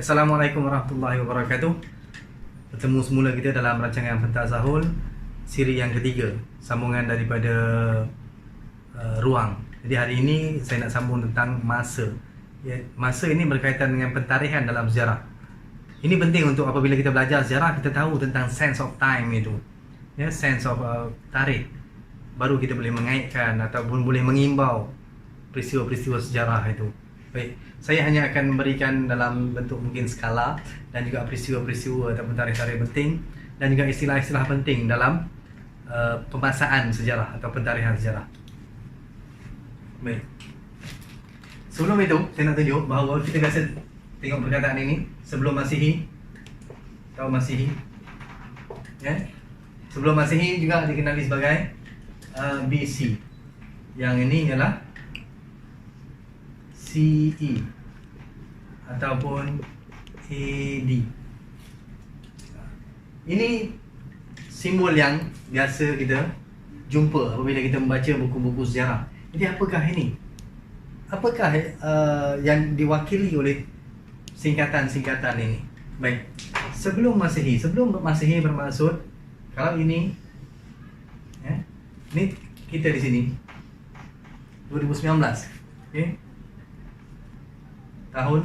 Assalamualaikum warahmatullahi wabarakatuh. Bertemu semula kita dalam rancangan Pentasahul siri yang ketiga, sambungan daripada ruang. Jadi hari ini saya nak sambung tentang masa. Masa ini berkaitan dengan pentarikan dalam sejarah. Ini penting untuk apabila kita belajar sejarah, kita tahu tentang sense of time itu, sense of tarikh. Baru kita boleh mengaitkan ataupun boleh mengimbau peristiwa-peristiwa sejarah itu. Baik, saya hanya akan memberikan dalam bentuk mungkin skala dan juga peristiwa-peristiwa ataupun tarikh-tarikh penting dan juga istilah-istilah penting dalam pemasakan sejarah atau pentarikan sejarah. Baik. Sebelum itu, saya nak tunjuk bahawa kita biasa tengok perkataan ini sebelum Masihi atau Masihi. Sebelum Masihi juga dikenali sebagai BC. Yang ini ialah CE ataupun AD. Ini simbol yang biasa kita jumpa apabila kita membaca buku-buku sejarah. Jadi apakah ini? Apakah yang diwakili oleh singkatan-singkatan ini? Baik, sebelum Masihi. Sebelum Masihi bermaksud, kalau ini ini kita di sini 2019, tahun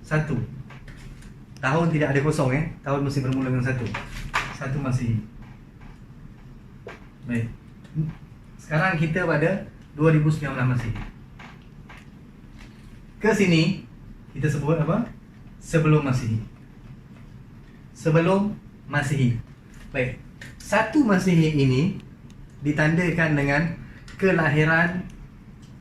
1. Tahun tidak ada kosong, tahun mesti bermula dengan 1 Masihi. Baik. Sekarang kita pada 2019 Masihi. Ke sini kita sebut apa? Sebelum Masihi. Sebelum Masihi. Baik. 1 Masihi ini ditandakan dengan kelahiran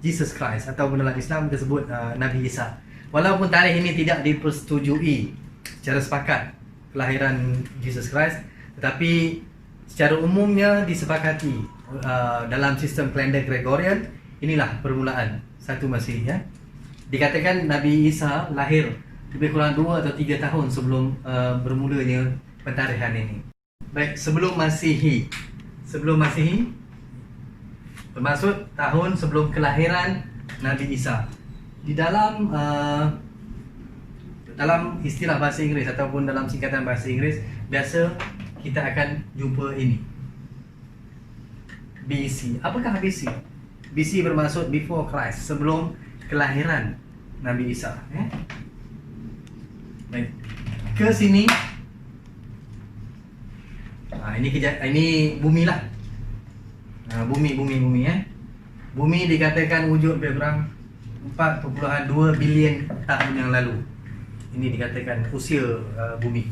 Jesus Christ, atau dalam Islam kita sebut Nabi Isa. Walaupun tarikh ini tidak dipersetujui secara sepakat kelahiran Jesus Christ, tetapi secara umumnya disepakati dalam sistem kalender Gregorian, inilah permulaan 1 Masihi. Dikatakan Nabi Isa lahir lebih kurang 2 atau 3 tahun sebelum bermulanya pentarikhan ini. Baik, sebelum Masihi. Sebelum Masihi bermaksud tahun sebelum kelahiran Nabi Isa. Di dalam istilah bahasa Inggeris ataupun dalam singkatan bahasa Inggeris, biasa kita akan jumpa ini, BC. Apakah BC? BC bermaksud before Christ, sebelum kelahiran Nabi Isa. Baik. Ke sini, ini bumi lah. Bumi. Bumi dikatakan wujud lebih kurang 4.2 bilion tahun yang lalu. Ini dikatakan usia bumi.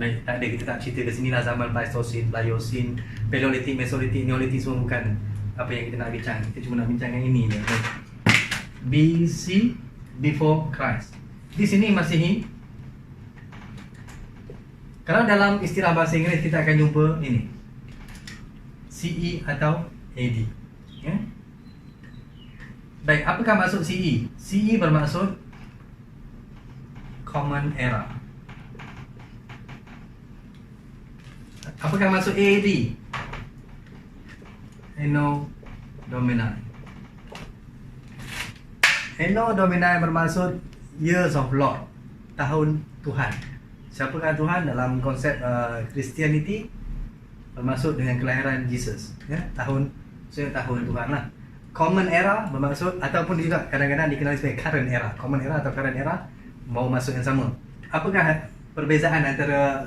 Baik, tak ada, kita tak cerita ke sini lah zaman Pleistocene, Pliocene, Paleolithic, Mesolithic, Neolithic, semua bukan apa yang kita nak bincang. Kita cuma nak bincang yang ini je. BC, before Christ. Di sini Masihi. Kalau dalam istilah bahasa Inggeris kita akan jumpa ini, CE atau AD. Baik, apakah maksud CE? CE bermaksud Common Era. Apakah maksud AD? Anno Domini. Anno Domini bermaksud Years of Lord, tahun Tuhan. Siapakah Tuhan? Dalam konsep Christianity bermaksud dengan kelahiran Jesus, tahun Tuhan lah. Common Era bermaksud, ataupun juga kadang-kadang dikenali sebagai Current Era. Common Era atau Current Era mau masuk yang sama. Apakah perbezaan antara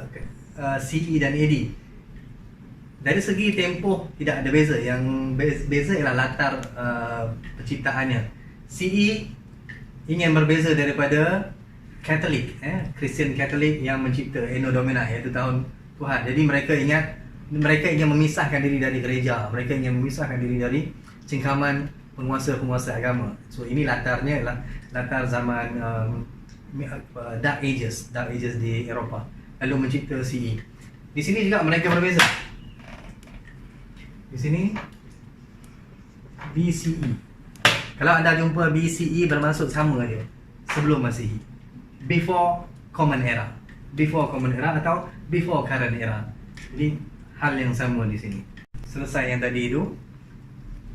CE dan AD? Dari segi tempoh tidak ada beza. Yang beza ialah latar penciptaannya. CE ingin berbeza daripada Katolik, Christian Katolik yang mencipta Anno Domini, iaitu tahun Tuhan. Jadi mereka ingin memisahkan diri dari gereja. Mereka ingin memisahkan diri dari cengkaman penguasa-penguasa agama. So ini latarnya ialah latar zaman Dark Ages di Eropah, lalu mencipta CE. Di sini juga mereka berbeza. Di sini BCE. Kalau anda jumpa BCE bermaksud sama dia, sebelum Masihi. Before Common Era. Before Common Era atau before Current Era. Jadi hal yang sama di sini. Selesai yang tadi itu,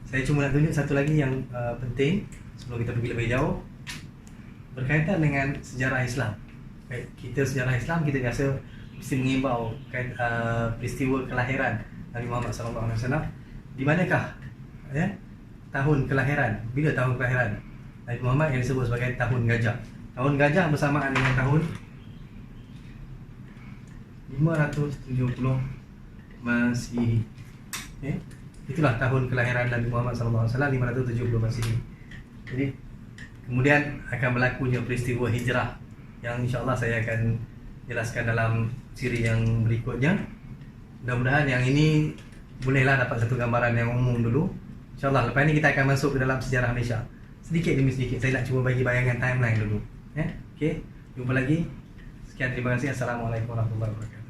saya cuma nak tunjuk satu lagi yang penting sebelum kita pergi lebih jauh, berkaitan dengan sejarah Islam. Kita sejarah Islam kita biasa mesti mengimbau peristiwa kelahiran Nabi Muhammad SAW. Di manakah tahun kelahiran? Bila tahun kelahiran Nabi Muhammad yang disebut sebagai tahun gajah? Tahun gajah bersamaan dengan tahun 570 Masihi. Itulah tahun kelahiran Nabi Muhammad SAW, 570 Masihi. Jadi kemudian akan berlakunya peristiwa hijrah yang insya-Allah saya akan jelaskan dalam siri yang berikutnya. Mudah-mudahan yang ini bolehlah dapat satu gambaran yang umum dulu. InsyaAllah lepas ni kita akan masuk ke dalam sejarah Malaysia. Sedikit demi sedikit saya nak cuba bagi bayangan timeline dulu. Okey, jumpa lagi. Sekian, terima kasih. Assalamualaikum warahmatullahi wabarakatuh.